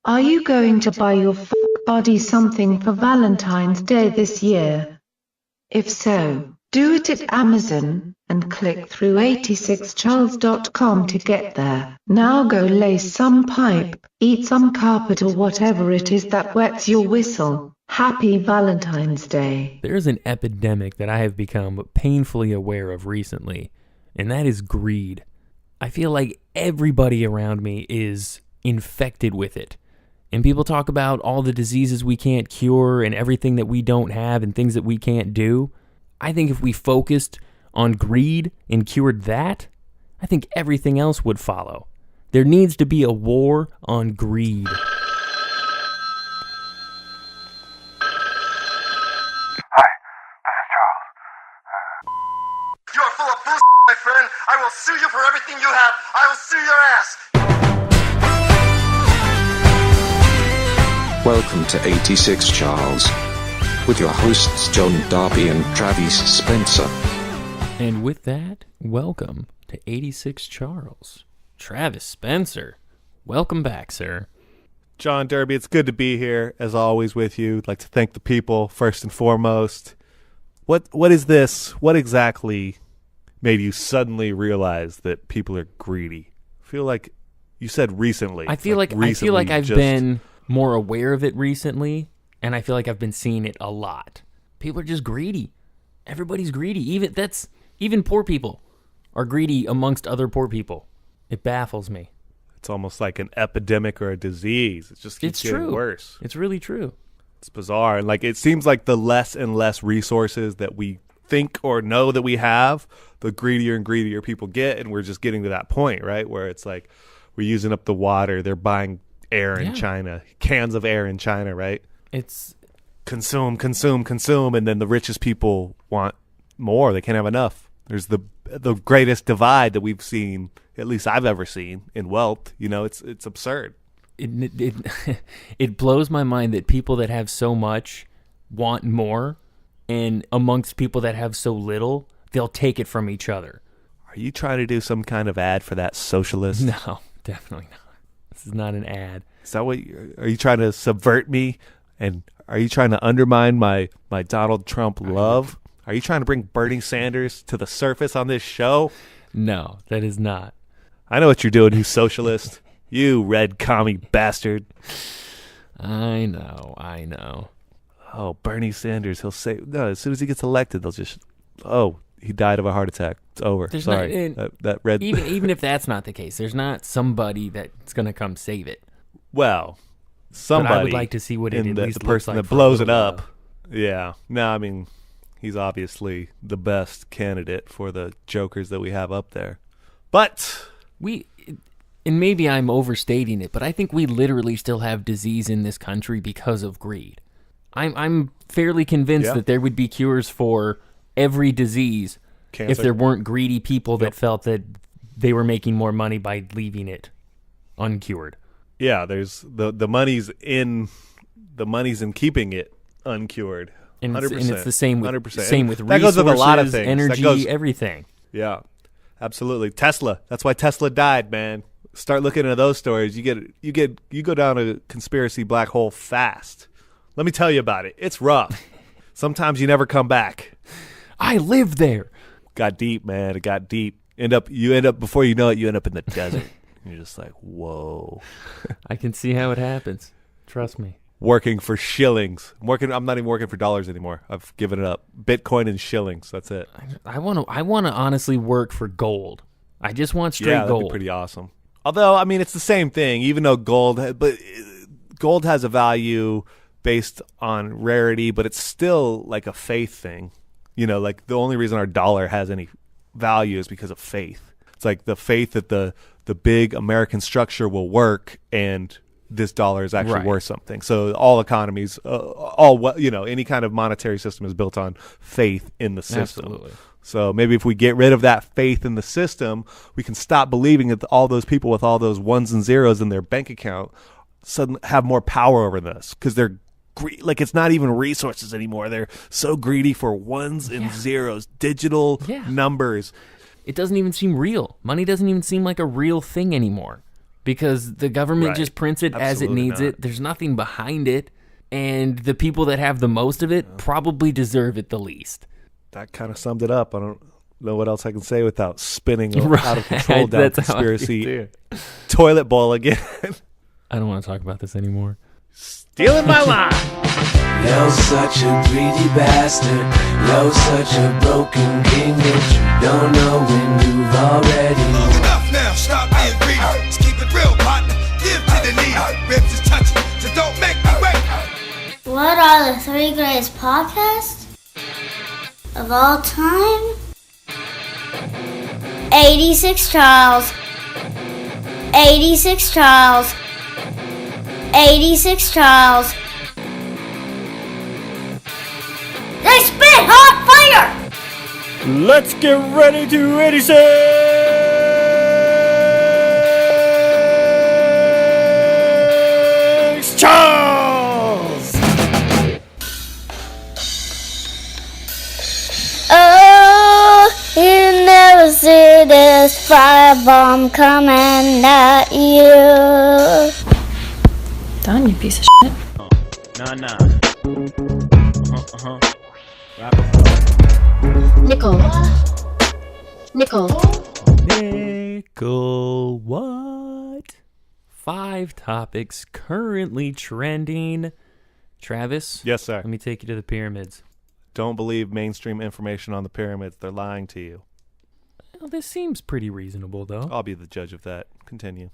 Are you going to buy your buddy something for Valentine's Day this year? If so, do it at Amazon, and click through 86charles.com to get there. Now go lace some pipe, eat some carpet or whatever it is that wets your whistle. Happy Valentine's Day. There's an epidemic that I have become painfully aware of recently, and that is greed. I feel like everybody around me is infected with it. And people talk about all the diseases we can't cure and everything that we don't have and things that we can't do. I think if we focused on greed and cured that, I think everything else would follow. There needs to be a war on greed. Hi, this is Charles. You are full of bullshit, my friend. I will sue you for everything you have. I will sue your ass. Welcome to 86 Charles, with your hosts John Darby and Travis Spencer. And with that, welcome to 86 Charles. Travis Spencer, welcome back, sir. John Derby, it's good to be here, as always, with you. I'd like to thank the people, first and foremost. What is this? What exactly made you suddenly realize that people are greedy? I feel like you said recently. I feel like I've been more aware of it recently, and I feel like I've been seeing it a lot. People are just greedy. Everybody's greedy. Even poor people are greedy amongst other poor people. It baffles me. It's almost like an epidemic or a disease. It just keeps getting worse. It's really true. It's bizarre. And it seems like the less and less resources that we think or know that we have, the greedier and greedier people get, and we're just getting to that point, right? Where it's like we're using up the water. They're buying air in China, cans of air in China, right? It's consume, and then the richest people want more. They can't have enough. There's the greatest divide that we've seen, at least I've ever seen, in wealth. You know, it's absurd. It blows my mind that people that have so much want more, and amongst people that have so little, they'll take it from each other. Are you trying to do some kind of ad for that socialist? No, definitely not. This is not an ad. Is that what are you trying to subvert me? And are you trying to undermine my Donald Trump love? Are you trying to bring Bernie Sanders to the surface on this show? No, that is not. I know what you're doing, you socialist. You red commie bastard. I know. Oh, Bernie Sanders, he'll say, no, as soon as he gets elected, they'll just, he died of a heart attack. It's over. There's Sorry. That red. Even if that's not the case, there's not somebody that's going to come save it. Well, somebody. But I would like to see what it at least the person looks like that blows it while. up. Yeah. No, I mean, he's obviously the best candidate for the jokers that we have up there. But and maybe I'm overstating it, but I think we literally still have disease in this country because of greed. I'm fairly convinced that there would be cures for every disease if there weren't greedy people that felt that they were making more money by leaving it uncured. Yeah, there's the money's in keeping it uncured. 100%. And it's the same with 100%. same with that resources, goes with a lot of things. energy, everything. Yeah, absolutely. Tesla. That's why Tesla died, man. Start looking into those stories. You go down a conspiracy black hole fast. Let me tell you about it. It's rough. Sometimes you never come back. I lived there. Got deep, man. It got deep. You end up before you know it, you end up in the desert. You're just like, whoa. I can see how it happens. Trust me. Working for shillings. I'm not even working for dollars anymore. I've given it up. Bitcoin and shillings. That's it. I want to honestly work for gold. I just want straight gold. That'd be pretty awesome. Although, I mean, it's the same thing. Even though gold has a value based on rarity, but it's still like a faith thing. You know, like the only reason our dollar has any value is because of faith. It's like the faith that the big American structure will work and this dollar is actually worth something. So all economies, any kind of monetary system is built on faith in the system. Absolutely. So maybe if we get rid of that faith in the system, we can stop believing that all those people with all those ones and zeros in their bank account suddenly have more power over this because they're like it's not even resources anymore. They're so greedy for ones and zeros, digital numbers. It doesn't even seem real. Money doesn't even seem like a real thing anymore because the government Right. just prints it as it Absolutely needs not. it. There's nothing behind it, and the people that have the most of it probably deserve it the least. That kind of summed it up. I don't know what else I can say without spinning Right. out of control down That's how I feel, conspiracy too. toilet bowl again. I don't want to talk about this anymore. Stealing my line. You're such a greedy bastard. You're such a broken king that you don't know when you've already. Enough now, stop being greedy. Let's keep it real, partner. Give to the needy. Ribs is touching, so don't make me wait. What are the 3 greatest podcasts of all time? 86 Charles. 86 Charles. 86 Charles. They spit hot fire! Let's get ready to 86 Charles! Oh, you never see this firebomb coming at you. Done, you piece of shit. Nah. Nickel. Nickel, what? 5 topics currently trending. Travis? Yes, sir. Let me take you to the pyramids. Don't believe mainstream information on the pyramids. They're lying to you. Well, this seems pretty reasonable, though. I'll be the judge of that. Continue.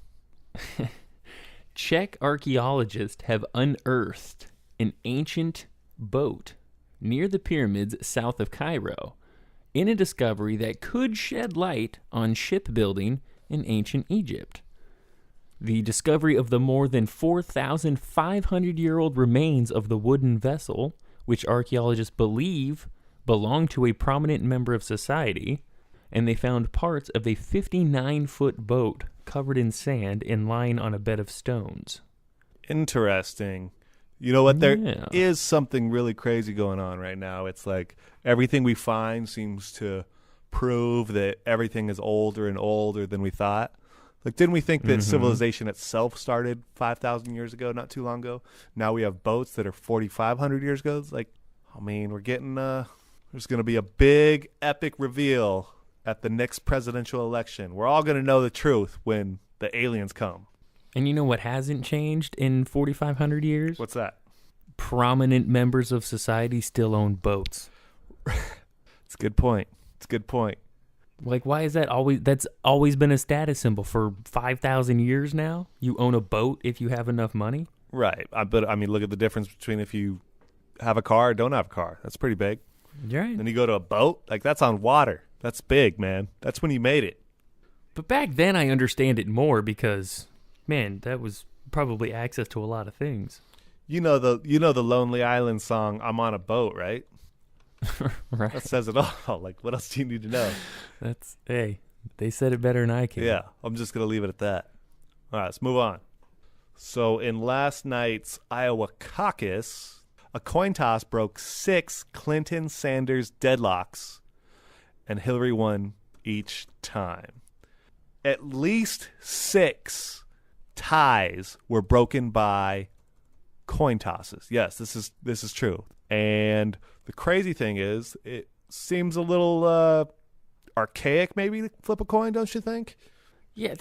Czech archaeologists have unearthed an ancient boat near the pyramids south of Cairo in a discovery that could shed light on shipbuilding in ancient Egypt. The discovery of the more than 4,500-year-old remains of the wooden vessel, which archaeologists believe belonged to a prominent member of society, and they found parts of a 59-foot boat covered in sand and lying on a bed of stones. Interesting. You know what? There Yeah. is something really crazy going on right now. It's like everything we find seems to prove that everything is older and older than we thought. Like, didn't we think that civilization itself started 5,000 years ago, not too long ago? Now we have boats that are 4,500 years ago. It's like, I mean, we're getting, there's going to be a big, epic reveal at the next presidential election. We're all going to know the truth when the aliens come. And you know what hasn't changed in 4,500 years? What's that? Prominent members of society still own boats. It's a good point. It's a good point. Like, why is that always? That's always been a status symbol for 5,000 years now. You own a boat if you have enough money. Right. But, I mean, look at the difference between if you have a car or don't have a car. That's pretty big. Right. Then you go to a boat. Like, that's on water. That's big, man. That's when you made it. But back then, I understand it more because, man, that was probably access to a lot of things. You know the Lonely Island song, I'm on a boat, right? Right. That says it all. Like, what else do you need to know? That's, hey, they said it better than I can. Yeah, I'm just going to leave it at that. All right, let's move on. So in last night's Iowa caucus, a coin toss broke 6 Clinton-Sanders deadlocks, and Hillary won each time. At least 6 ties were broken by coin tosses. Yes, this is true. And the crazy thing is, it seems a little archaic maybe to flip a coin, don't you think? Yeah,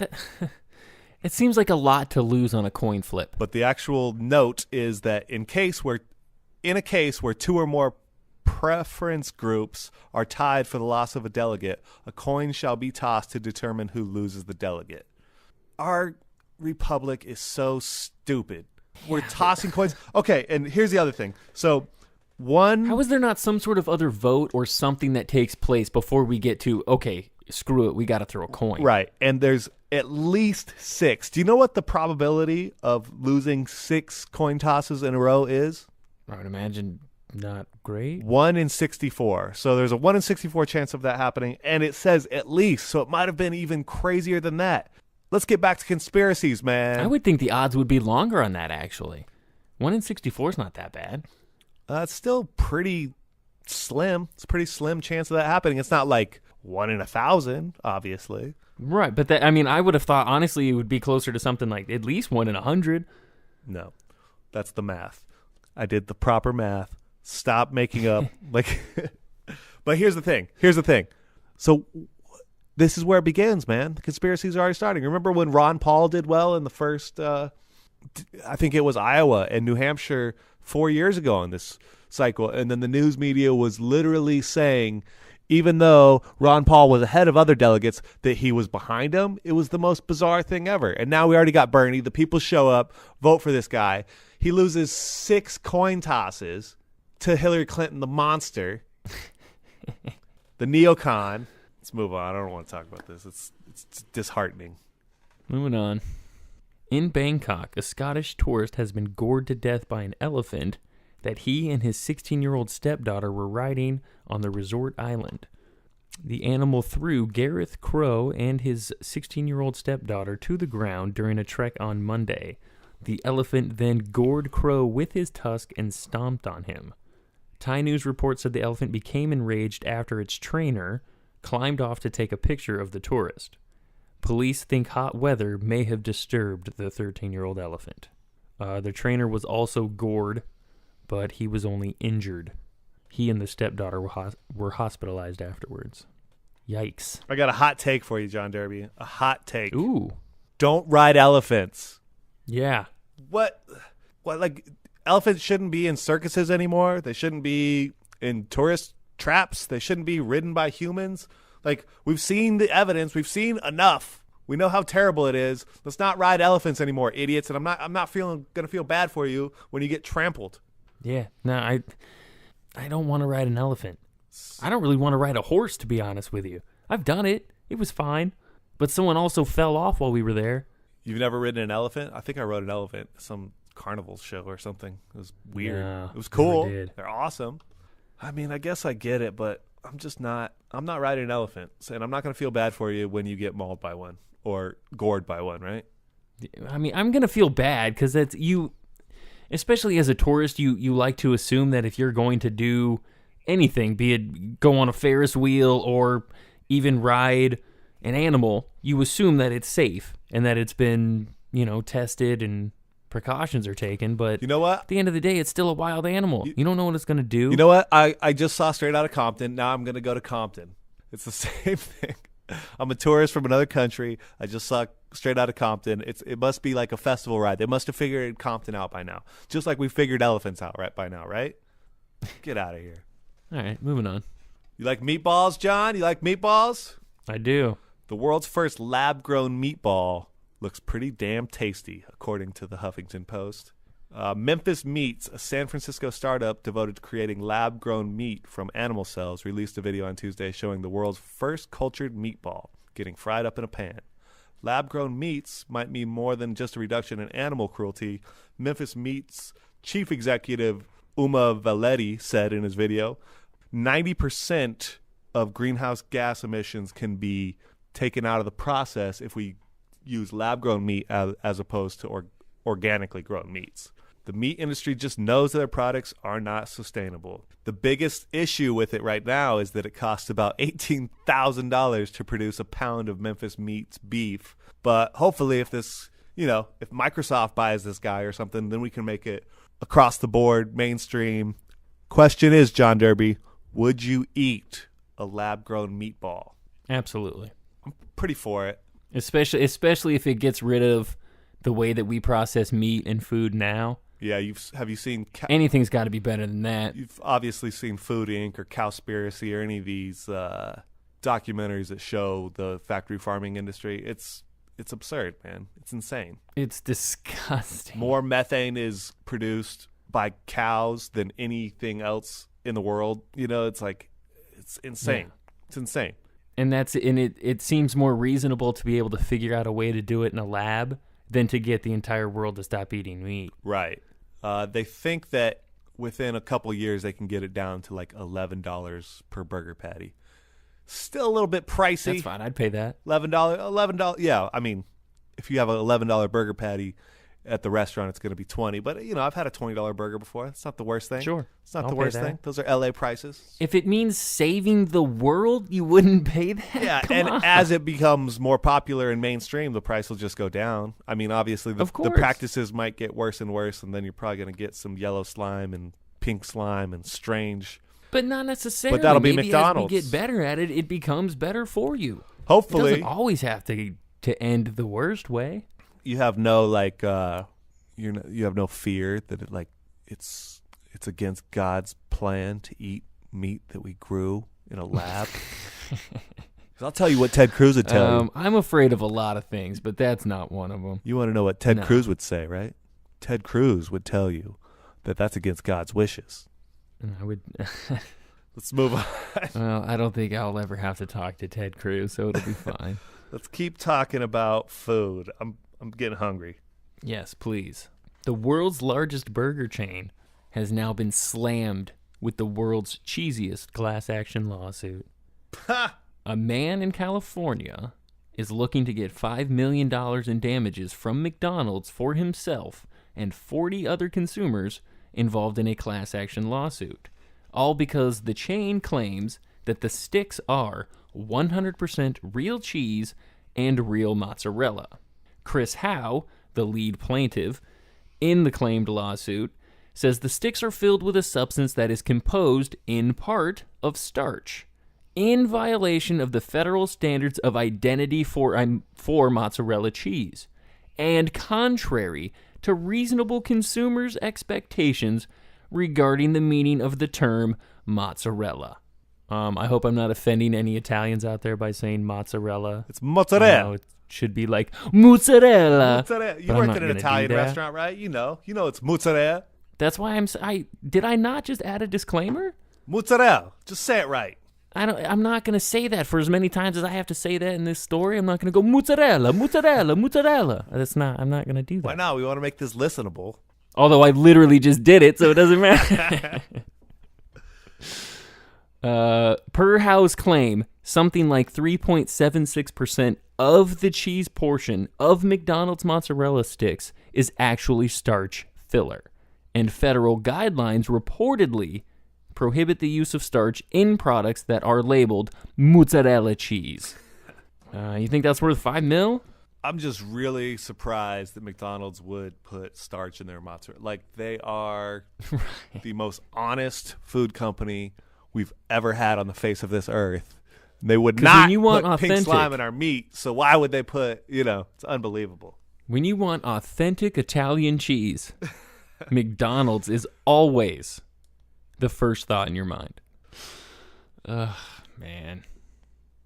it seems like a lot to lose on a coin flip. But the actual note is that in a case where 2 or more preference groups are tied for the loss of a delegate, a coin shall be tossed to determine who loses the delegate. Our republic is so stupid. We're tossing coins. Okay, and here's the other thing. So How is there not some sort of other vote or something that takes place before we get to, okay, screw it, we got to throw a coin? Right, and there's at least 6. Do you know what the probability of losing 6 coin tosses in a row is? I would imagine not great. 1 in 64. So there's a 1 in 64 chance of that happening, and it says at least, so it might have been even crazier than that. Let's get back to conspiracies, man. I would think the odds would be longer on that, actually. 1 in 64 is not that bad. It's still pretty slim. It's a pretty slim chance of that happening. It's not like 1 in 1,000, obviously. Right, but that, I mean, I would have thought, honestly, it would be closer to something like at least 1 in 100. No, that's the math. I did the proper math. Stop making up. Like, but here's the thing. So this is where it begins, man. The conspiracies are already starting. Remember when Ron Paul did well in the first, I think it was Iowa and New Hampshire 4 years ago on this cycle, and then the news media was literally saying, even though Ron Paul was ahead of other delegates, that he was behind him. It was the most bizarre thing ever. And now we already got Bernie. The people show up, vote for this guy. He loses 6 coin tosses to Hillary Clinton, the monster, the neocon. Let's move on. I don't want to talk about this. It's disheartening. Moving on. In Bangkok, a Scottish tourist has been gored to death by an elephant that he and his 16-year-old stepdaughter were riding on the resort island. The animal threw Gareth Crow and his 16-year-old stepdaughter to the ground during a trek on Monday. The elephant then gored Crow with his tusk and stomped on him. Thai news reports said the elephant became enraged after its trainer climbed off to take a picture of the tourist. Police think hot weather may have disturbed the 13-year-old elephant. The trainer was also gored, but he was only injured. He and the stepdaughter were hospitalized afterwards. Yikes. I got a hot take for you, John Derby. A hot take. Ooh. Don't ride elephants. Yeah. What, like, elephants shouldn't be in circuses anymore. They shouldn't be in tourist traps. They shouldn't be ridden by humans. Like, we've seen the evidence. We've seen enough. We know how terrible it is. Let's not ride elephants anymore, idiots. And I'm not gonna feel bad for you when you get trampled. Yeah. No, I don't want to ride an elephant. I don't really want to ride a horse, to be honest with you. I've done it. It was fine. But someone also fell off while we were there. You've never ridden an elephant? I think I rode an elephant at some carnival show or something. It was weird. No, it was cool. never did. They're awesome. I mean, I guess I get it, but I'm not riding an elephant. And I'm not going to feel bad for you when you get mauled by one or gored by one, right? I mean, I'm going to feel bad because that's you, especially as a tourist, you like to assume that if you're going to do anything, be it go on a Ferris wheel or even ride an animal, you assume that it's safe and that it's been, tested and precautions are taken. But you know what? At the end of the day, it's still a wild animal. You don't know what it's going to do. You know what? I just saw Straight Outta Compton. Now I'm going to go to Compton. It's the same thing. I'm a tourist from another country. I just saw Straight Outta Compton. It must be like a festival ride. They must have figured Compton out by now. Just like we figured elephants out by now, right? Get out of here. All right, moving on. You like meatballs, John? You like meatballs? I do. The world's first lab-grown meatball looks pretty damn tasty, according to the Huffington Post. Memphis Meats, a San Francisco startup devoted to creating lab-grown meat from animal cells, released a video on Tuesday showing the world's first cultured meatball getting fried up in a pan. Lab-grown meats might mean more than just a reduction in animal cruelty. Memphis Meats chief executive Uma Valetti said in his video, 90% of greenhouse gas emissions can be taken out of the process if we use lab-grown meat as opposed to organically grown meats. The meat industry just knows that their products are not sustainable. The biggest issue with it right now is that it costs about $18,000 to produce a pound of Memphis Meats beef. But hopefully if Microsoft buys this guy or something, then we can make it across the board, mainstream. Question is, John Derby, would you eat a lab-grown meatball? Absolutely. I'm pretty for it. Especially if it gets rid of the way that we process meat and food now. Yeah, have you seen... Anything's got to be better than that. You've obviously seen Food Inc. or Cowspiracy or any of these documentaries that show the factory farming industry. It's absurd, man. It's insane. It's disgusting. More methane is produced by cows than anything else in the world. It's insane. Yeah. It's insane. And it seems more reasonable to be able to figure out a way to do it in a lab than to get the entire world to stop eating meat. Right. They think that within a couple years they can get it down to like $11 per burger patty. Still a little bit pricey. That's fine. I'd pay that. $11. Yeah. I mean, if you have an $11 burger patty at the restaurant it's going to be $20. But, I've had a $20 burger before. It's not the worst thing. Sure. It's not I'll the pay worst that. thing. Those are LA prices. If it means saving the world, you wouldn't pay that? Yeah, Come and on. as it becomes more popular and mainstream, the price will just go down. I mean, obviously, the practices might get worse and worse, and then you're probably going to get some yellow slime and pink slime and strange. But not necessarily. But that'll be Maybe McDonald's. As we get better at it, it becomes better for you. Hopefully. It doesn't always have to end the worst way. You have no you have no fear that it's against God's plan to eat meat that we grew in a lab. 'Cause I'll tell you what Ted Cruz would tell you. I'm afraid of a lot of things, but that's not one of them. You want to know what Ted Cruz would say, right? Ted Cruz would tell you that that's against God's wishes. I would. Let's move on. Well, I don't think I'll ever have to talk to Ted Cruz, so it'll be fine. Let's keep talking about food. I'm getting hungry. Yes, please. The world's largest burger chain has now been slammed with the world's cheesiest class action lawsuit. A man in California is looking to get $5 million in damages from McDonald's for himself and 40 other consumers involved in a class action lawsuit. All because the chain claims that the sticks are 100% real cheese and real mozzarella. Chris Howe, the lead plaintiff in the claimed lawsuit, says the sticks are filled with a substance that is composed in part of starch, in violation of the federal standards of identity for mozzarella cheese, and contrary to reasonable consumers' expectations regarding the meaning of the term mozzarella. I hope I'm not offending any Italians out there by saying mozzarella. It's mozzarella. It should be like mozzarella. Mozzarella. You worked at an Italian restaurant, right? You know it's mozzarella. That's why did I not just add a disclaimer? Mozzarella. Just say it right. I'm not going to say that for as many times as I have to say that in this story. I'm not going to go mozzarella, mozzarella, mozzarella. I'm not going to do that. Why not? We want to make this listenable. Although I literally just did it, so it doesn't matter. Per Howe's claim, something like 3.76% of the cheese portion of McDonald's mozzarella sticks is actually starch filler. And federal guidelines reportedly prohibit the use of starch in products that are labeled mozzarella cheese. You think that's worth $5 million? I'm just really surprised that McDonald's would put starch in their mozzarella. Like, they are the most honest food company we've ever had on the face of this earth. They would not put pink slime in our meat, so why would they put, it's unbelievable. When you want authentic Italian cheese, McDonald's is always the first thought in your mind. Ugh, man.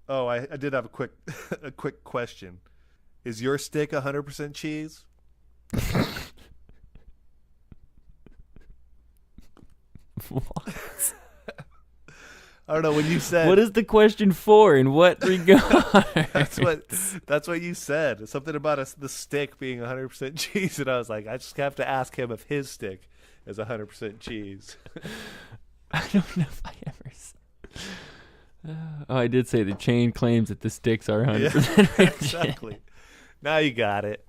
Oh, I did have a quick question. Is your stick 100% cheese? What? I don't know, when you said... What is the question for? In what regard? That's what you said. Something about the stick being 100% cheese, and I was like, I just have to ask him if his stick is 100% cheese. I don't know if I ever said... I did say the chain claims that the sticks are 100% yeah, exactly. Now you got it.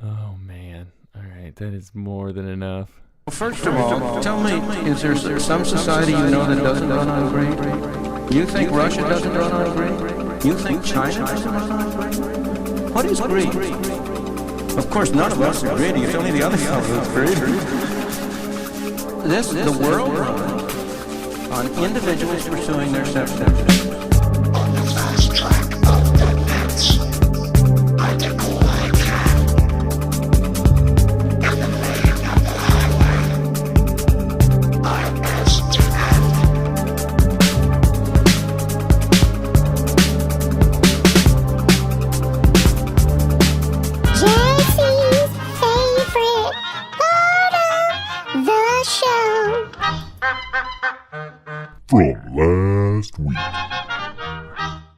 Oh, man. All right, that is more than enough. Well, first of all, tell me, is there some society you know that doesn't run on grain? You think Russia doesn't run on grain? You think China doesn't run on grain? What is greed? Of course, none of us are greedy. It's only the other fellow who's greedy. The world runs on individuals pursuing their self-interest. On the fast track of the nets, I take all I can. In the lane of the highway, I press to end. Jesse's favorite part of the show. From last week.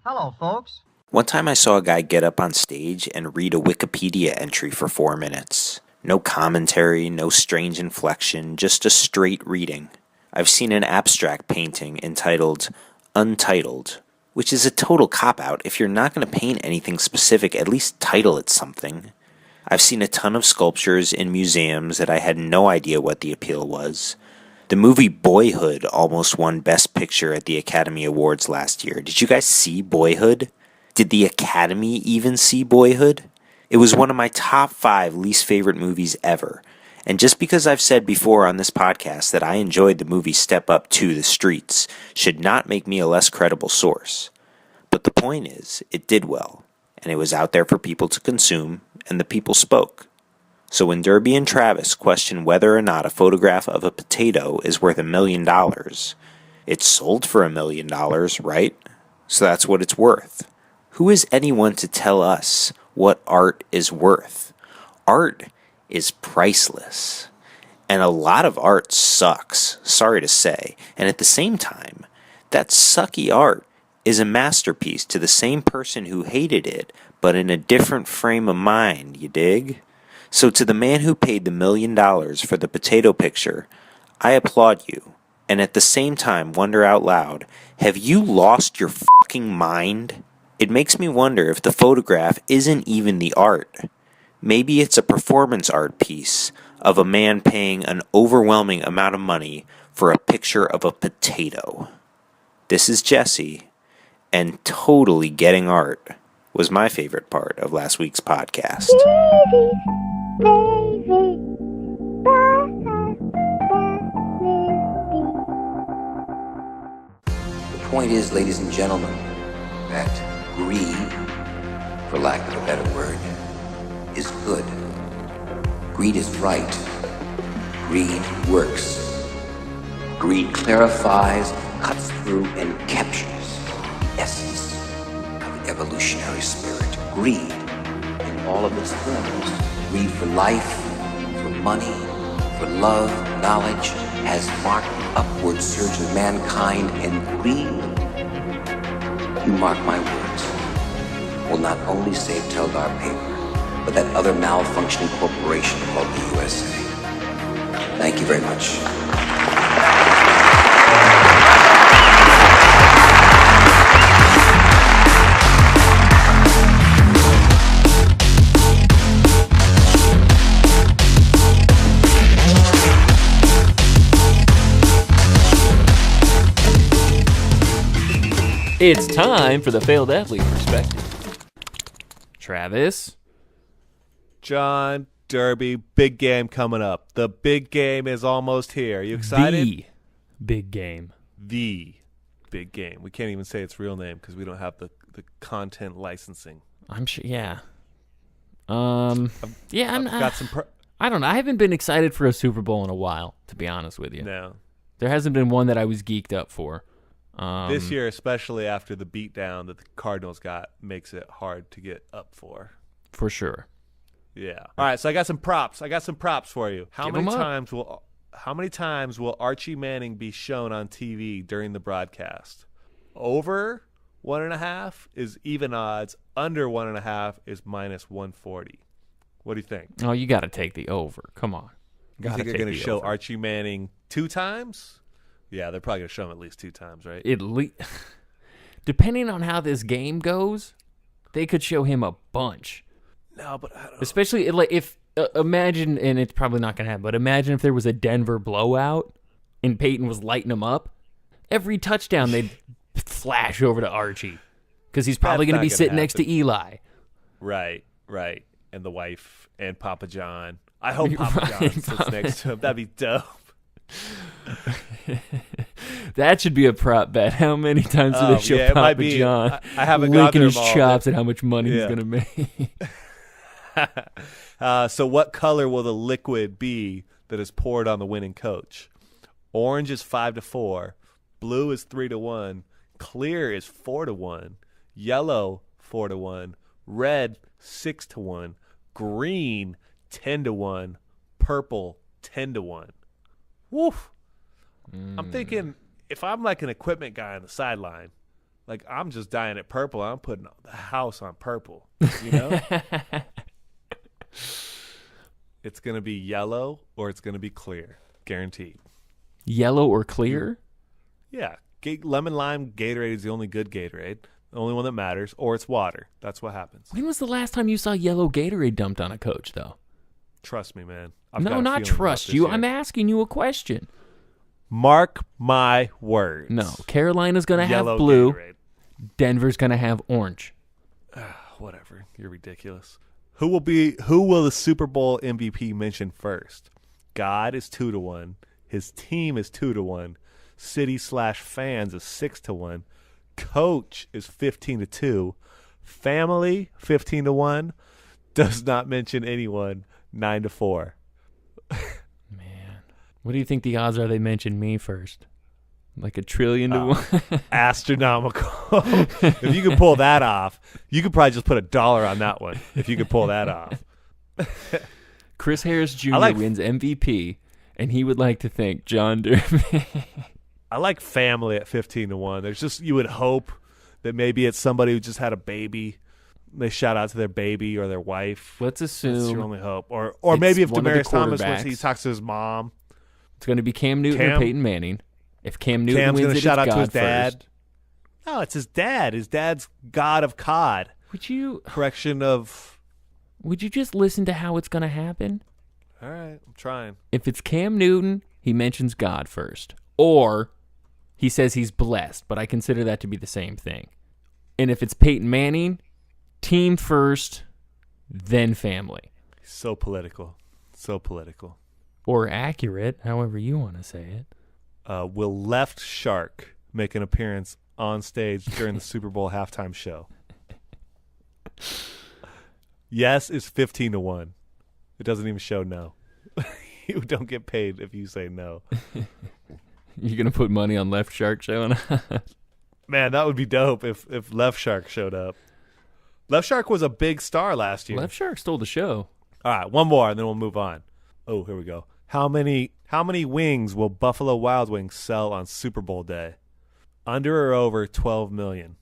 Hello, folks. One time I saw a guy get up on stage and read a Wikipedia entry for 4 minutes. No commentary, no strange inflection, just a straight reading. I've seen an abstract painting entitled Untitled, which is a total cop-out. If you're not going to paint anything specific, at least title it something. I've seen a ton of sculptures in museums that I had no idea what the appeal was. The movie Boyhood almost won Best Picture at the Academy Awards last year. Did you guys see Boyhood? Did the Academy even see Boyhood? It was one of my top 5 least favorite movies ever. And just because I've said before on this podcast that I enjoyed the movie Step Up 2 The Streets should not make me a less credible source. But the point is, it did well, and it was out there for people to consume, and the people spoke. So when Derby and Travis question whether or not a photograph of a potato is worth $1 million, it's sold for $1 million, right? So that's what it's worth. Who is anyone to tell us what art is worth? Art is priceless. And a lot of art sucks, sorry to say. And at the same time, that sucky art is a masterpiece to the same person who hated it, but in a different frame of mind, you dig? So to the man who paid the $1 million for the potato picture, I applaud you. And at the same time wonder out loud, have you lost your fucking mind? It makes me wonder if the photograph isn't even the art. Maybe it's a performance art piece of a man paying an overwhelming amount of money for a picture of a potato. This is Jesse, and totally getting art was my favorite part of last week's podcast. The point is, ladies and gentlemen, that greed, for lack of a better word, is good. Greed is right. Greed works. Greed clarifies, cuts through, and captures the essence of the evolutionary spirit. Greed in all of its forms. Greed for life, for money, for love, knowledge, has marked the upward surge of mankind, and greed, you mark my words, will not only save Teldar paper, but that other malfunctioning corporation called the USA. Thank you very much. It's time for the failed athlete perspective. Travis. John, Derby, big game coming up. The big game is almost here. Are you excited? The big game. The big game. We can't even say its real name because we don't have the content licensing. I'm sure, yeah. I've got some... I don't know. I haven't been excited for a Super Bowl in a while, to be honest with you. No. There hasn't been one that I was geeked up for. This year, especially after the beatdown that the Cardinals got, makes it hard to get up for. For sure. Yeah. All right, so I got some props. For you. How Give many times will Archie Manning be shown on TV during the broadcast? Over 1.5 is even odds. Under 1.5 is minus 140. What do you think? Oh, you got to take the over. Come on. You think they're going to show Archie Manning 2 times? Yeah, they're probably going to show him at least 2 times, right? Depending on how this game goes, they could show him a bunch. No, but I don't know. Especially if imagine, and it's probably not going to happen, but imagine if there was a Denver blowout and Peyton was lighting them up. Every touchdown, they'd flash over to Archie because he's probably going to be sitting next to Eli. Right. And the wife and Papa John. I hope Papa John sits next to him. That'd be dope. That should be a prop bet. How many times do they show Papa John I haven't licking his all, chops at how much money he's going to make? So what color will the liquid be that is poured on the winning coach? Orange is 5-4. Blue is 3-1. Clear is 4-1. Yellow 4-1. Red 6-1. Green 10-1. Purple 10-1. Woof. I'm thinking if I'm like an equipment guy on the sideline, like I'm just dyeing it purple. I'm putting the house on purple. You know? It's going to be yellow or it's going to be clear. Guaranteed. Yellow or clear? Yeah. Lemon lime Gatorade is the only good Gatorade. The only one that matters, or it's water. That's what happens. When was the last time you saw yellow Gatorade dumped on a coach, though? Trust me, man. No, not trust you. I'm asking you a question. Mark my words. No, Carolina's going to have Yellow blue. Gatorade. Denver's going to have orange. Whatever. You're ridiculous. Who will the Super Bowl MVP mention first? God is 2-1. His team is 2-1. City/fans is 6-1. Coach is 15-2. Family 15-1. Does not mention anyone 9-4. Man, what do you think the odds are they mention me first? Like 1 trillion to 1? Astronomical. If you could pull that off, you could probably just put $1 on that one. If you could pull that off. Chris Harris Jr. wins MVP, and he would like to thank John Durbin. I like family at 15-1. There's just, you would hope that maybe it's somebody who just had a baby. They shout out to their baby or their wife. Let's assume that's your only hope. Or maybe if Demaryius Thomas wins, he talks to his mom. It's going to be Cam Newton or Peyton Manning. If Cam Newton Cam's wins, gonna shout out God to his dad. First. No, it's his dad. His dad's God of COD. Would you Would you just listen to how it's going to happen? All right, I'm trying. If it's Cam Newton, he mentions God first. Or he says he's blessed, but I consider that to be the same thing. And if it's Peyton Manning, team first, then family. So political. So political. Or accurate, however you want to say it. Will Left Shark make an appearance on stage during the Super Bowl halftime show? Yes is 15-1. It doesn't even show no. You don't get paid if you say no. You gonna put money on Left Shark showing up? Man, that would be dope if Left Shark showed up. Left Shark was a big star last year. Left Shark stole the show. All right, one more and then we'll move on. Oh, here we go. How many wings will Buffalo Wild Wings sell on Super Bowl day? Under or over 12 million?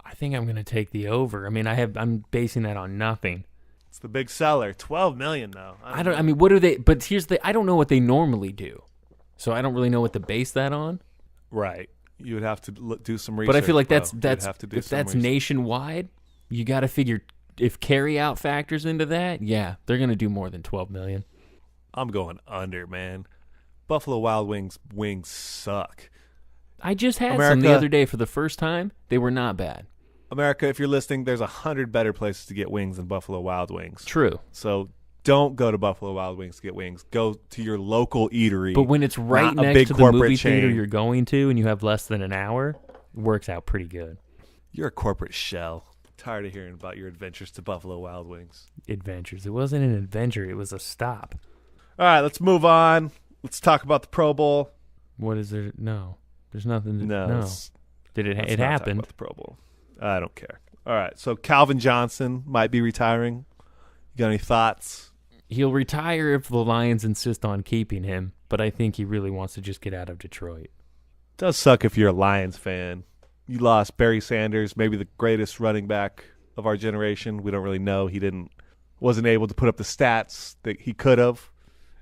I think I'm going to take the over. I mean, I'm basing that on nothing. It's the big seller. 12 million though. I mean, what do they? But I don't know what they normally do, so I don't really know what to base that on. Right. You would have to do some research. But I feel like that's if that's nationwide. You got to figure if carry out factors into that. Yeah, they're going to do more than 12 million. I'm going under, man. Buffalo Wild Wings suck. I just had some the other day for the first time. They were not bad. America, if you're listening, there's 100 better places to get wings than Buffalo Wild Wings. True. So don't go to Buffalo Wild Wings to get wings. Go to your local eatery. But when it's right next to the movie theater you're going to and you have less than an hour, it works out pretty good. You're a corporate shell. Tired of hearing about your adventures to Buffalo Wild Wings. Adventures. It wasn't an adventure. It was a stop. All right, let's move on. Let's talk about the Pro Bowl. What is there? No. There's nothing to No. know. Did it? It happened. Talk about the Pro Bowl. I don't care. All right. So Calvin Johnson might be retiring. You got any thoughts? He'll retire if the Lions insist on keeping him, but I think he really wants to just get out of Detroit. It does suck if you're a Lions fan. You lost Barry Sanders, maybe the greatest running back of our generation. We don't really know. He wasn't able to put up the stats that he could have.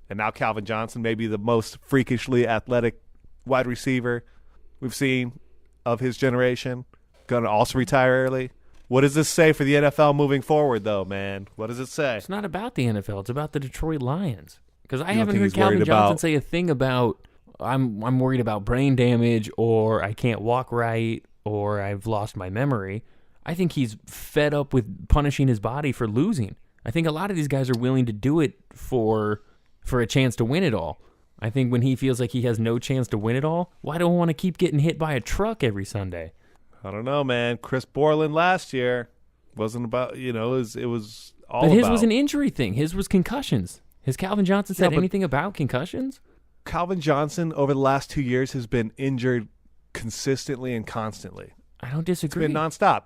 And now Calvin Johnson, maybe the most freakishly athletic wide receiver we've seen of his generation, going to also retire early. What does this say for the NFL moving forward, though, man? What does it say? It's not about the NFL. It's about the Detroit Lions. Because I haven't heard Calvin Johnson say a thing about, I'm worried about brain damage, or I can't walk right, or I've lost my memory. I think he's fed up with punishing his body for losing. I think a lot of these guys are willing to do it for a chance to win it all. I think when he feels like he has no chance to win it all, why do I want to keep getting hit by a truck every Sunday? I don't know, man. Chris Borland last year wasn't about, it was all about. But his was an injury thing. His was concussions. Has Calvin Johnson said anything about concussions? Calvin Johnson over the last 2 years has been injured consistently and constantly. I don't disagree. It's been nonstop.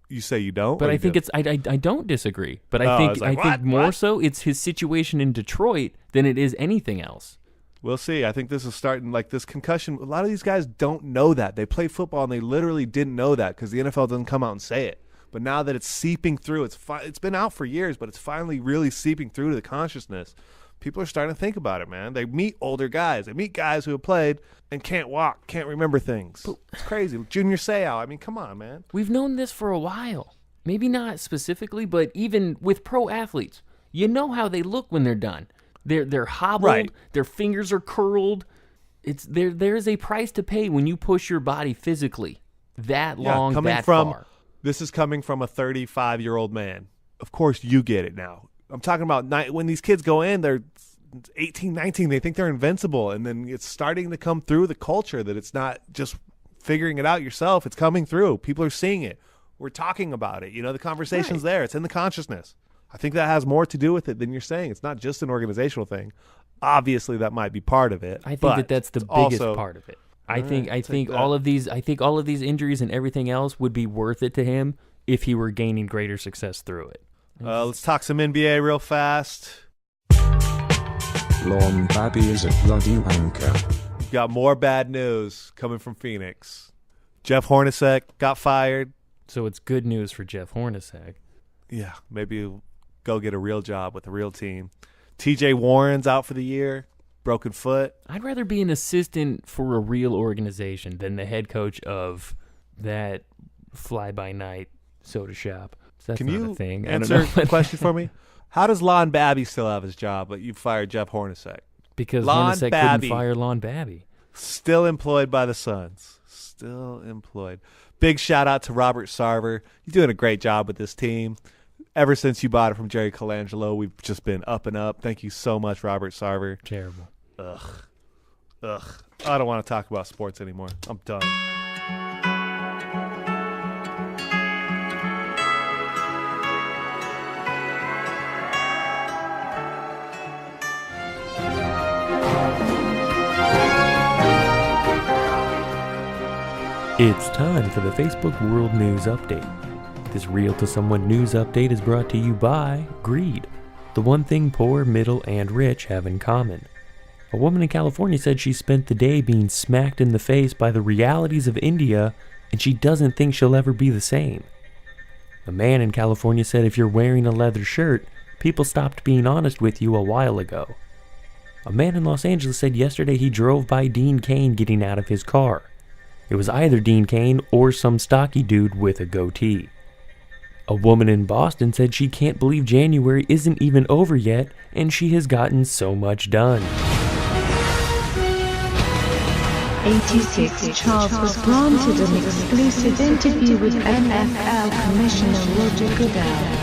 You say you don't? But I think I don't disagree. But I think more so it's his situation in Detroit than it is anything else. We'll see. I think this is starting like this concussion. A lot of these guys don't know that. They play football and they literally didn't know that because the NFL doesn't come out and say it. But now that it's seeping through, it's been out for years, but it's finally really seeping through to the consciousness. People are starting to think about it, man. They meet older guys. They meet guys who have played and can't walk, can't remember things. It's crazy. Junior Seau. I mean, come on, man. We've known this for a while. Maybe not specifically, but even with pro athletes, you know how they look when they're done. They're hobbled. Right. Their fingers are curled. There is a price to pay when you push your body physically that long, that far. This is coming from a 35-year-old man. Of course, you get it now. I'm talking about when these kids go in, they're 18, 19, they think they're invincible, and then it's starting to come through the culture that it's not just figuring it out yourself. It's coming through. People are seeing it. We're talking about it. The conversation's there. It's in the consciousness. I think that has more to do with it than you're saying. It's not just an organizational thing. Obviously, that might be part of it. I think that's the biggest part of it. I think all of these injuries and everything else would be worth it to him if he were gaining greater success through it. Let's talk some NBA real fast. Lon Babby is a bloody wanker. We've got more bad news coming from Phoenix. Jeff Hornacek got fired. So it's good news for Jeff Hornacek. Yeah, maybe go get a real job with a real team. TJ Warren's out for the year. Broken foot. I'd rather be an assistant for a real organization than the head coach of that fly-by-night soda shop. So that's Can not you a thing. answer the question for me? How does Lon Babby still have his job, but you fired Jeff Hornacek? Because Hornacek couldn't fire Lon Babby. Still employed by the Suns. Still employed. Big shout-out to Robert Sarver. You're doing a great job with this team. Ever since you bought it from Jerry Colangelo, we've just been up and up. Thank you so much, Robert Sarver. Terrible. Ugh. I don't want to talk about sports anymore. I'm done. It's time for the Facebook World News Update. This Real to Someone news update is brought to you by greed, the one thing poor, middle, and rich have in common. A woman in California said she spent the day being smacked in the face by the realities of India, and she doesn't think she'll ever be the same. A man in California said if you're wearing a leather shirt, people stopped being honest with you a while ago. A man in Los Angeles said yesterday he drove by Dean Cain getting out of his car. It was either Dean Cain or some stocky dude with a goatee. A woman in Boston said she can't believe January isn't even over yet, and she has gotten so much done. 86 Charles was granted an exclusive interview with NFL Commissioner Roger Goodell.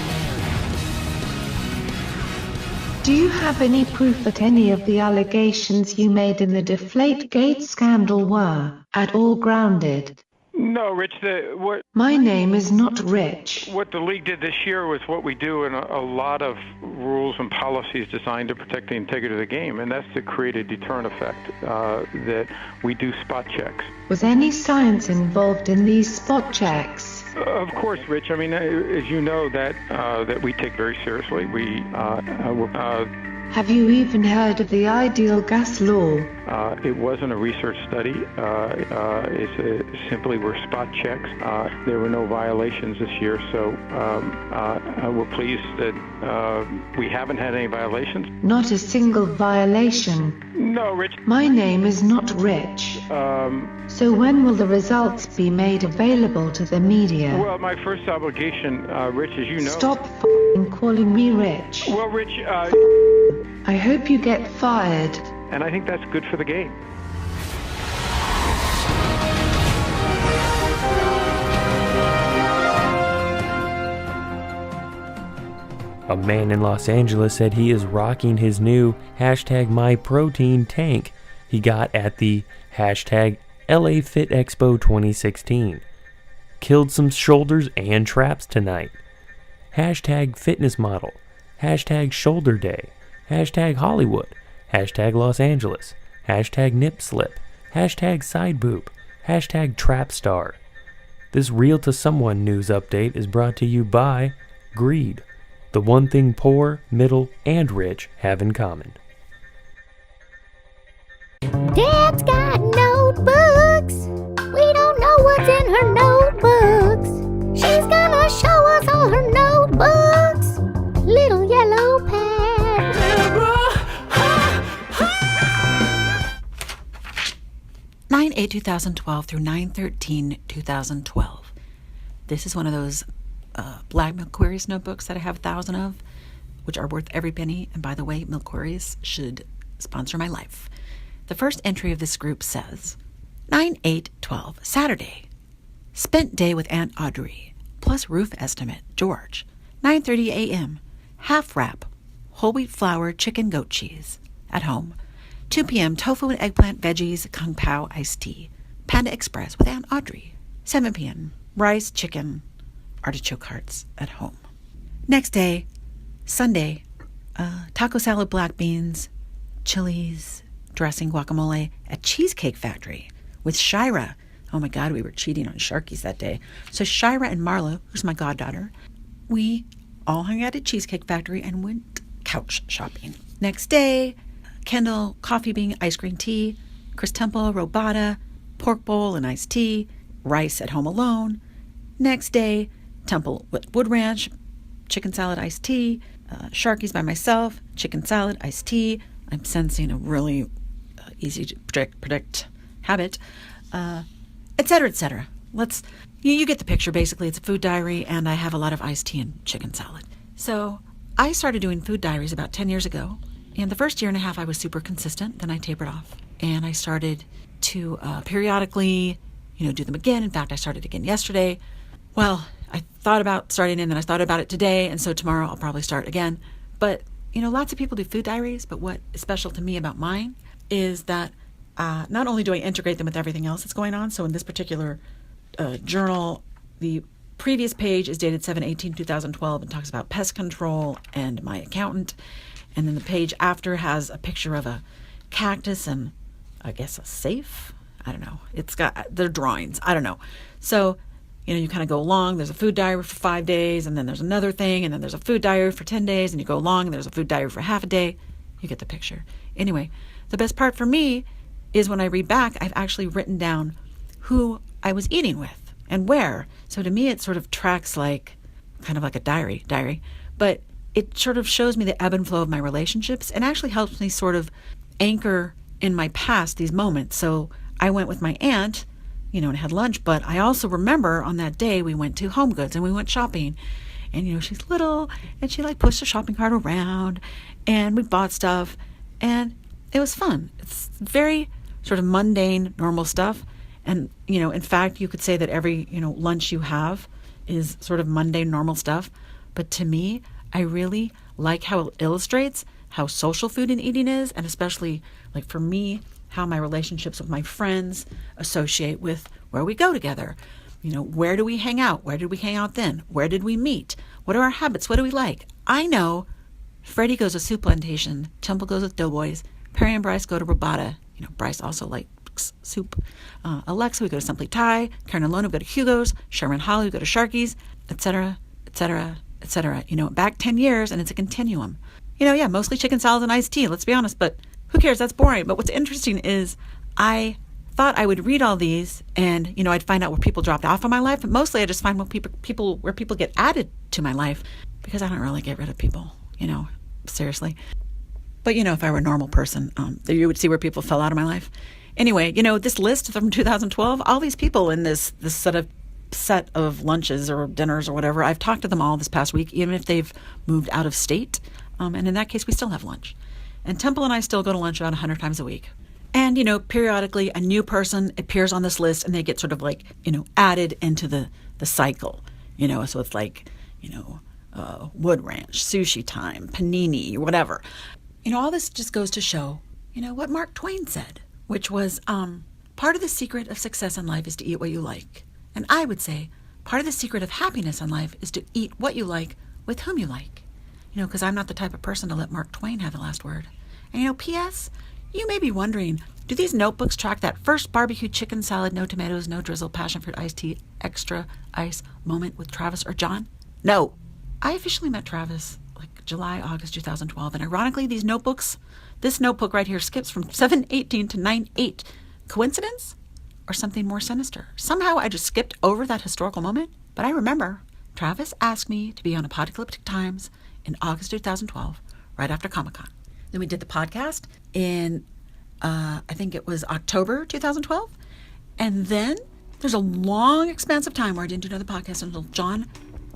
Do you have any proof that any of the allegations you made in the Deflategate scandal were at all grounded? No, Rich. My name is not Rich. What the league did this year was what we do in a lot of rules and policies designed to protect the integrity of the game, and that's to create a deterrent effect, that we do spot checks. Was any science involved in these spot checks? Of course, Rich. I mean, as you know, that we take very seriously. Have you even heard of the ideal gas law? It wasn't a research study. It's simply were spot checks. There were no violations this year, so we're pleased that we haven't had any violations. Not a single violation. No, Rich. My name is not Rich. So when will the results be made available to the media? Well, my first obligation, Rich, as you know... Stop f***ing calling me Rich. Well, Rich... I hope you get fired. And I think that's good for the game. A man in Los Angeles said he is rocking his new #MyProtein tank he got at the #LA Fit Expo 2016. Killed some shoulders and traps tonight. #fitness model. #shoulder day. #Hollywood. #Los Angeles. #nip slip. #side boob. #trap star. This Real to Someone news update is brought to you by greed, the one thing poor, middle, and rich have in common. Dad's got notebooks. We don't know what's in her notebooks. She's gonna show us all her notebooks. Little yellow pad. 9/8/2012 through 9/13/2012. This is one of those Black Milk Queries notebooks that I have 1,000 of, which are worth every penny. And by the way, Milk Queries should sponsor my life. The first entry of this group says, 9/8/12, Saturday. Spent day with Aunt Audrey, plus roof estimate, George. 9:30 a.m., half wrap, whole wheat flour, chicken, goat cheese. At home. 2 p.m., tofu and eggplant, veggies, kung pao, iced tea. Panda Express with Aunt Audrey. 7 p.m., rice, chicken, artichoke hearts at home. Next day, Sunday, taco salad, black beans, chilies, dressing, guacamole at Cheesecake Factory with Shira. Oh my God, we were cheating on Sharkies that day. So Shira and Marla, who's my goddaughter, we all hung out at Cheesecake Factory and went couch shopping. Next day, Kendall, coffee bean, ice cream tea, Chris Temple, robata, pork bowl and iced tea, rice at home alone. Next day, Temple with Wood Ranch, chicken salad, iced tea, Sharkies by myself, chicken salad, iced tea. I'm sensing a really easy to predict habit, etc., etc. You get the picture. Basically, it's a food diary, and I have a lot of iced tea and chicken salad. So I started doing food diaries about 10 years ago, and the first year and a half I was super consistent. Then I tapered off, and I started to periodically, do them again. In fact, I started again yesterday. Well, I thought about starting and then I thought about it today, and so tomorrow I'll probably start again. But, lots of people do food diaries, but what is special to me about mine is that not only do I integrate them with everything else that's going on, so in this particular journal, the previous page is dated 7/18/2012 and talks about pest control and my accountant, and then the page after has a picture of a cactus and I guess a safe. I don't know. It's got their drawings. I don't know. So, you kind of go along. There's a food diary for 5 days, and then there's another thing, and then there's a food diary for 10 days, and you go along, and there's a food diary for half a day. You get the picture. Anyway, the best part for me is when I read back, I've actually written down who I was eating with and where. So to me, it sort of tracks kind of like a diary, but it sort of shows me the ebb and flow of my relationships and actually helps me sort of anchor in my past these moments. So I went with my aunt, and had lunch, but I also remember on that day we went to Home Goods and we went shopping, and she's little and she pushed the shopping cart around and we bought stuff and it was fun. It's very sort of mundane, normal stuff. And, in fact, you could say that every, lunch you have is sort of mundane, normal stuff. But to me, I really like how it illustrates how social food and eating is, and especially, for me, how my relationships with my friends associate with where we go together. Where do we hang out? Where did we hang out then? Where did we meet? What are our habits? What do we like? I know Freddie goes to Soup Plantation, Temple goes with Doughboys, Perry and Bryce go to Robata. Bryce also likes soup. Alexa, we go to Simply Thai. Karen and Lona, we go to Hugo's. Sherman Holly, we go to Sharkies, etc., etc., etc. Back 10 years, and it's a continuum. Mostly chicken salad and iced tea, let's be honest, but who cares? That's boring. But what's interesting is I thought I would read all these and, I'd find out where people dropped off in my life. But mostly I just find where people get added to my life, because I don't really get rid of people, seriously. But, if I were a normal person, you would see where people fell out of my life. Anyway, this list from 2012, all these people in this set of lunches or dinners or whatever, I've talked to them all this past week, even if they've moved out of state. And in that case, we still have lunch. And Temple and I still go to lunch about 100 times a week. And, periodically a new person appears on this list and they get sort of added into the cycle. So it's Wood Ranch, Sushi Time, Panini, whatever. All this just goes to show, what Mark Twain said, which was part of the secret of success in life is to eat what you like. And I would say part of the secret of happiness in life is to eat what you like with whom you like. Because I'm not the type of person to let Mark Twain have the last word. And P.S., you may be wondering, do these notebooks track that first barbecue chicken salad, no tomatoes, no drizzle, passion fruit iced tea, extra ice moment with Travis or John? No. I officially met Travis July, August 2012. And ironically, this notebook right here skips from 7/18 to 9/8. Coincidence? Or something more sinister? Somehow I just skipped over that historical moment. But I remember Travis asked me to be on Apocalyptic Times in August 2012, right after Comic-Con. Then we did the podcast in, I think it was October 2012. And then there's a long expanse of time where I didn't do another podcast until John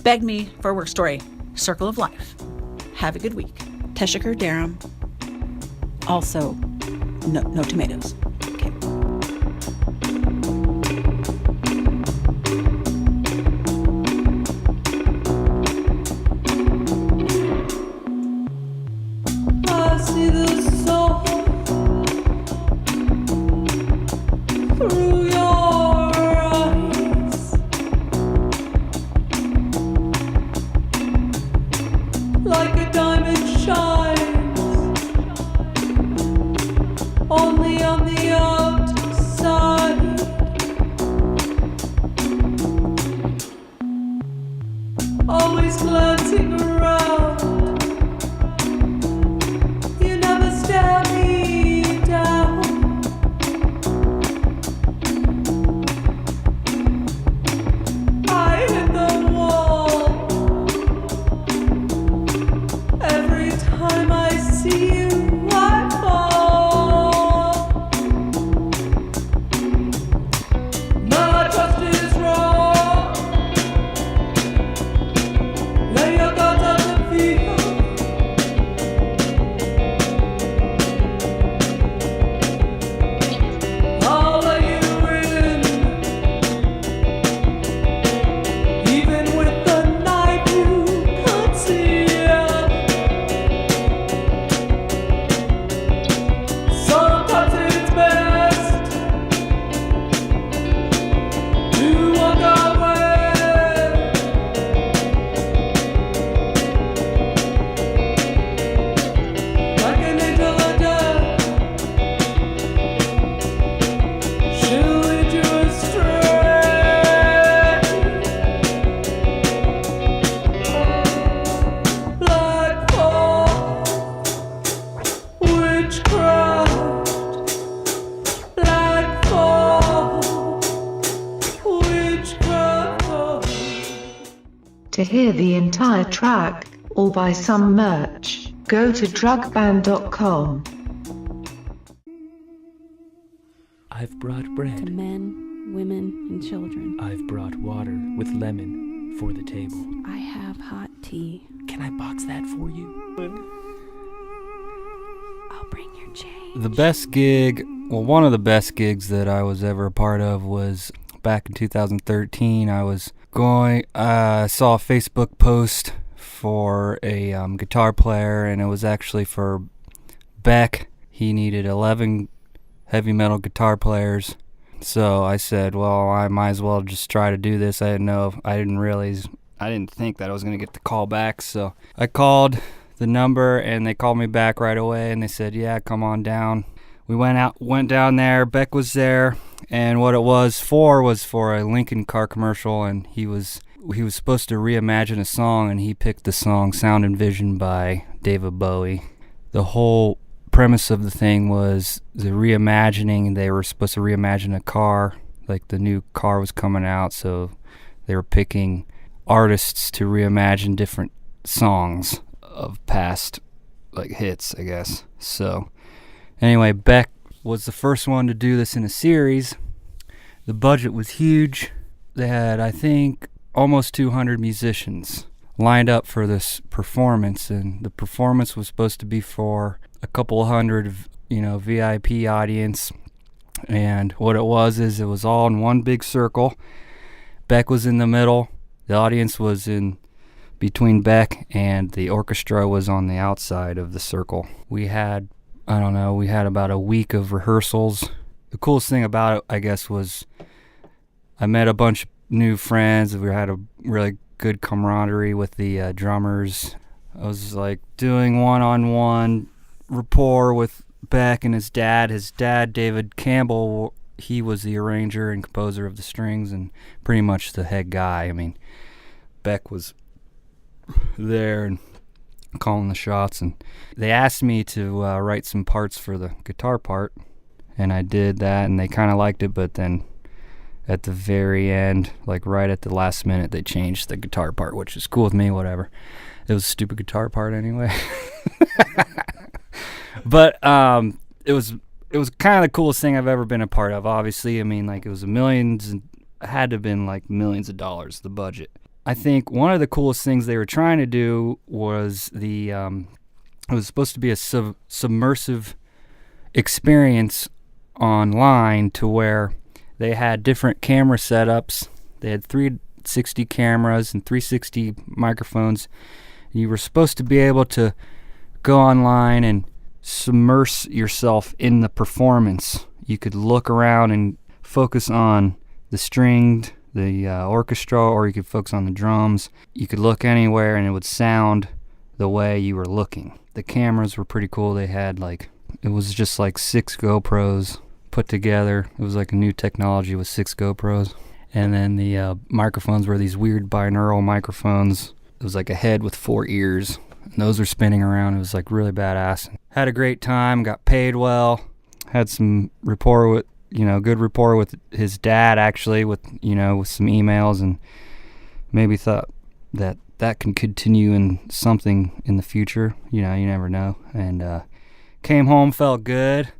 begged me for a work story. Circle of Life. Have a good week. Teshaker Darum. Also, no tomatoes. Okay. I see the soul through your eyes, like a diamond shines only on the outside. Always glancing around, you never stare me down. I hit the wall every time I see you. I fall. My trust is wrong. Lay your guards on the field. I'll let you in, even with the knife you conceal. Sometimes it's best to walk away. Like an angel of death, she'll lead you astray. Black hole, witchcraft. Black hole, witchcraft. To hear the entire track, or buy some merch, go to drugband.com. I've brought bread. To men, women, and children. I've brought water with lemon for the table. I have hot tea. Can I box that for you? I'll bring your change. The best gig, well, one of the best gigs that I was ever a part of was back in 2013. I saw a Facebook post for a guitar player, and it was actually for Beck. He needed 11 heavy metal guitar players. So I said, well, I might as well just try to do this. I didn't think that I was going to get the call back. So I called the number, and they called me back right away, and they said, yeah, come on down. We went down there. Beck was there, and what it was for a Lincoln car commercial, and he was supposed to reimagine a song, and he picked the song Sound and Vision by David Bowie. The whole premise of the thing was the reimagining, and they were supposed to reimagine a car, like the new car was coming out, so they were picking artists to reimagine different songs of past like hits, I guess. So anyway, Beck was the first one to do this in a series. The budget was huge. They had, I think, almost 200 musicians lined up for this performance, and the performance was supposed to be for a couple hundred, VIP audience. And what it was all in one big circle. Beck was in the middle. The audience was in between Beck, and the orchestra was on the outside of the circle. We had about a week of rehearsals. The coolest thing about it, I guess, was I met a bunch of new friends. We had a really good camaraderie with the drummers. I was like doing one-on-one rapport with Beck and his dad. His dad, David Campbell, he was the arranger and composer of the strings and pretty much the head guy. I mean, Beck was there and calling the shots, and they asked me to write some parts for the guitar part, and I did that, and they kind of liked it, but then at the very end, like right at the last minute, they changed the guitar part, which is cool with me, whatever. It was a stupid guitar part anyway. But it was it was kind of the coolest thing I've ever been a part of, obviously. I mean, like, it was had to have been like millions of dollars, the budget. I think one of the coolest things they were trying to do was it was supposed to be a submersive experience online, to where they had different camera setups. They had 360 cameras and 360 microphones. You were supposed to be able to go online and submerge yourself in the performance. You could look around and focus on the stringed, the orchestra, or you could focus on the drums. You could look anywhere and it would sound the way you were looking. The cameras were pretty cool. They had it was just like 6 GoPros put together. It was like a new technology with 6 GoPros. And then the microphones were these weird binaural microphones. It was like a head with 4 ears. And those were spinning around. It was like really badass. Had a great time, got paid well, had some rapport with, good rapport with his dad, actually, with some emails, and maybe thought that can continue in something in the future. You never know. And came home, felt good.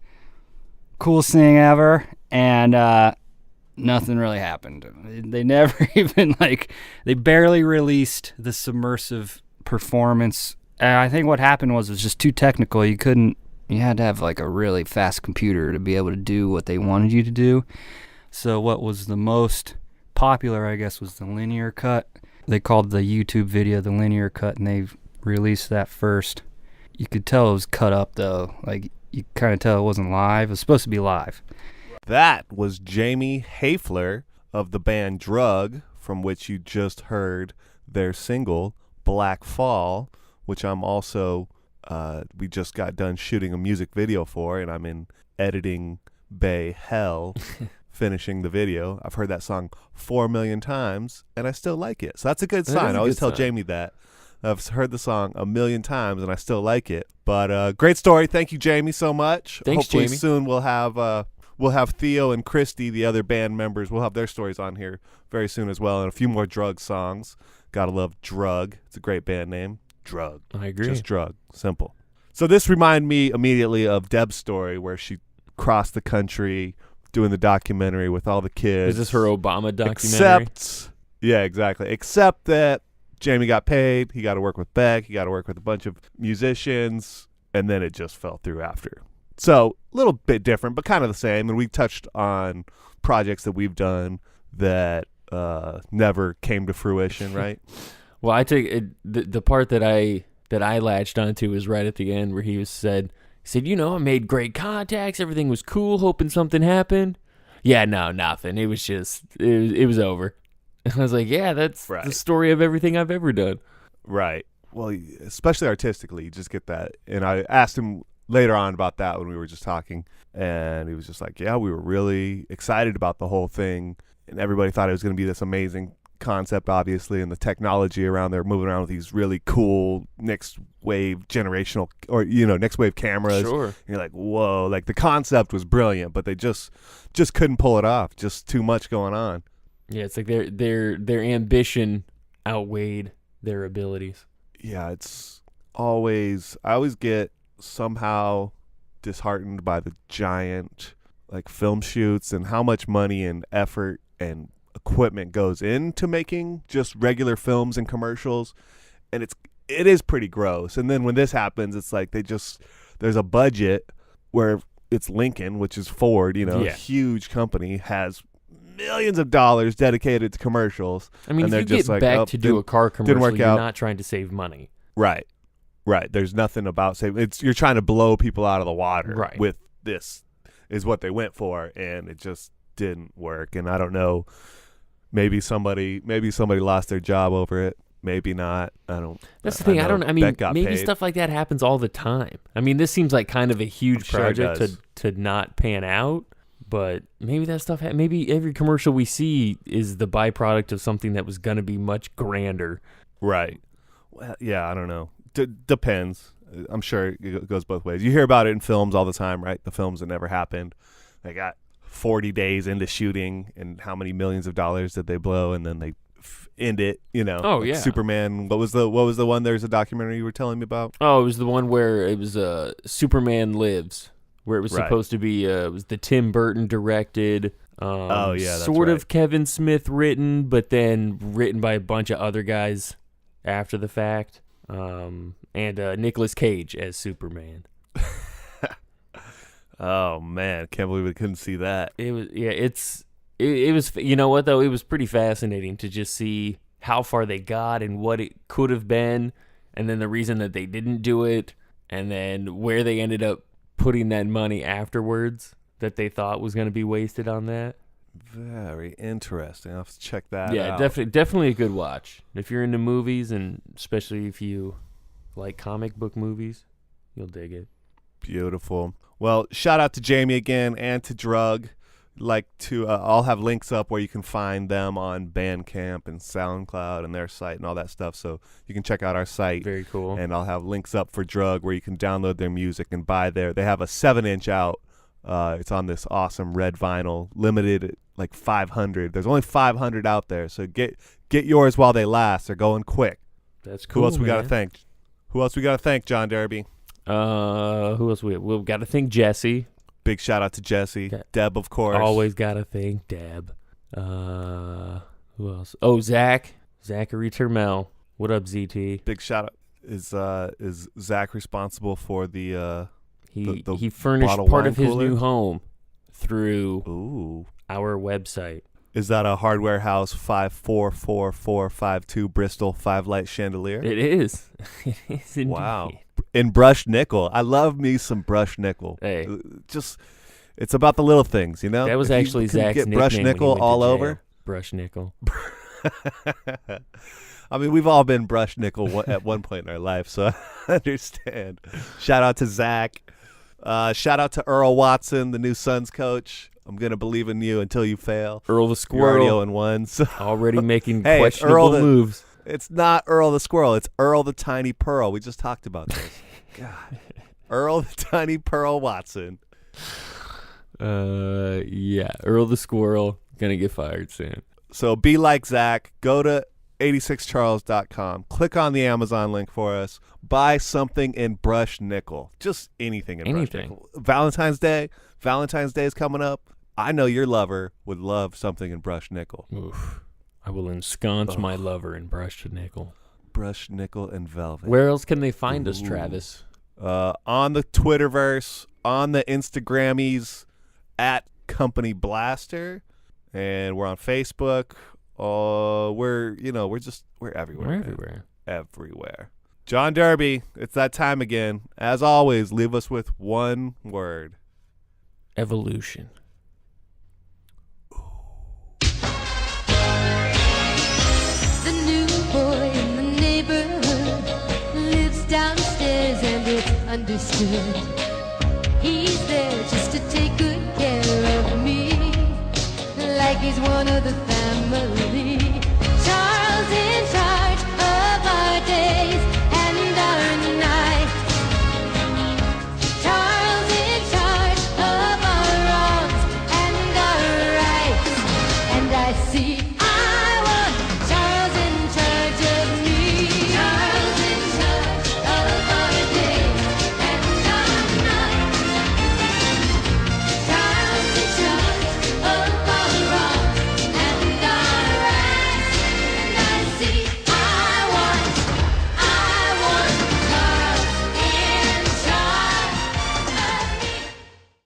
Coolest thing ever. And nothing really happened. They never even, they barely released the submersive performance. I think what happened was it was just too technical. You had to have a really fast computer to be able to do what they wanted you to do. So what was the most popular, I guess, was the linear cut. They called the YouTube video the linear cut, and they released that first. You could tell it was cut up, though. You kind of tell it wasn't live. It was supposed to be live. That was Jamie Hafler of the band Drug, from which you just heard their single, Black Fall, which I'm also, we just got done shooting a music video for, and I'm in editing bay hell finishing the video. I've heard that song 4 million times, and I still like it. So that's a good sign. I always tell Jamie that. I've heard the song 1 million times, and I still like it. But great story. Thank you, Jamie, so much. Thanks, Hopefully Jamie. Soon we'll have Theo and Christy, the other band members. We'll have their stories on here very soon as well, and a few more Drug songs. Gotta love Drug. It's a great band name. Drug. I agree. Just Drug. Simple. So this reminded me immediately of Deb's story, where she crossed the country doing the documentary with all the kids. Is this her Obama documentary? Yeah, exactly. Except that Jamie got paid. He got to work with Beck. He got to work with a bunch of musicians, and then it just fell through after. So a little bit different, but kind of the same. And we touched on projects that we've done that never came to fruition, right? Well, I take it, the part that I latched onto was right at the end, where he said, I made great contacts. Everything was cool. Hoping something happened. Yeah, no, nothing. It was just, it was over. And I was like, yeah, that's right. The story of everything I've ever done. Right. Well, especially artistically, you just get that. And I asked him later on about that when we were just talking, and he was just like, yeah, we were really excited about the whole thing, and everybody thought it was going to be this amazing concept, obviously, and the technology around there, moving around with these really cool next wave generational, or next wave cameras. Sure. And you're like, whoa, the concept was brilliant, but they just couldn't pull it off. Just too much going on. Yeah, it's like their ambition outweighed their abilities. Yeah, I always get somehow disheartened by the giant film shoots and how much money and effort and equipment goes into making just regular films and commercials, and it is pretty gross. And then when this happens, it's like there's a budget where it's Lincoln, which is Ford, a huge company, has millions of dollars dedicated to commercials. I mean, and if you get Beck to do a car commercial, you're not trying to save money. Right. There's nothing about saving. You're trying to blow people out of the water. Right. With this is what they went for, and it just didn't work. And I don't know. Maybe somebody lost their job over it. Maybe not. I don't. That's the thing. I mean, maybe paid. stuff like that happens all the time. I mean, this seems like kind of a huge project to not pan out. But maybe that stuff. Maybe every commercial we see is the byproduct of something that was going to be much grander. Right. Well, yeah. I don't know. Depends. I'm sure it goes both ways. You hear about it in films all the time, right? The films that never happened. They got 40 days into shooting, and how many millions of dollars did they blow, and then they end it. Oh, yeah. Superman. What was the one? There's a documentary you were telling me about. Oh, it was the one where it was Superman Lives, where it was supposed to be. It was the Tim Burton directed. That's sort right. of Kevin Smith written, but then written by a bunch of other guys after the fact. And Nicolas Cage as Superman. Oh man, can't believe we couldn't see that. It was it was, you know what though, it was pretty fascinating to just see how far they got and what it could have been, and then the reason that they didn't do it, and then where they ended up putting that money afterwards that they thought was going to be wasted on that. Very interesting. I'll have to check that Yeah, out. definitely a good watch. If you're into movies, and especially if you like comic book movies, you'll dig it. Beautiful. Well, shout out to Jamie again and to Drug. I'll have links up where you can find them on Bandcamp and SoundCloud and their site and all that stuff. So you can check out our site. Very cool. And I'll have links up for Drug where you can download their music and buy they have a 7-inch out. It's on this awesome red vinyl, limited like 500. There's only 500 out there, so get yours while they last. They're going quick. That's cool. Who else we got to thank? Who else we got to thank, John Derby? Who else we've got to thank Jesse. Big shout out to Jesse. Deb, of course. Always got to thank Deb. Who else? Oh, Zachary Termel. What up, ZT? Big shout out. Is Zach responsible for the he furnished part of his new home through our website. Is that a Hardware House 544452 Bristol 5-light chandelier? It is. It is indeed. Wow. In brushed nickel. I love me some brushed nickel. Hey. It's about the little things, you know? That was If you actually can Zach's get nickname brushed when he nickel went to all jail. over. Brush nickel. I mean, we've all been brushed nickel at one point in our life, so I understand. Shout out to Zach. Shout out to Earl Watson, the new Suns coach. I'm going to believe in you until you fail. Earl the Squirrel. You're already 0-1. So. Already making hey, questionable moves. It's not Earl the Squirrel. It's Earl the Tiny Pearl. We just talked about this. God. Earl the Tiny Pearl Watson. Yeah. Earl the Squirrel. Gonna get fired soon. So be like Zach. Go to 86charles.com. Click on the Amazon link for us. Buy something in brushed nickel. Just anything in brushed nickel. Valentine's Day is coming up. I know your lover would love something in brushed nickel. Oof. I will ensconce my lover in brushed nickel. Brushed nickel and velvet. Where else can they find us, Travis? On the Twitterverse, on the Instagrammies, at Company Blaster, and we're on Facebook. We're everywhere. We're everywhere. John Derby, it's that time again. As always, leave us with one word. Evolution. The new boy in the neighborhood lives downstairs and it's understood. He's there just to take good care of me, like he's one of the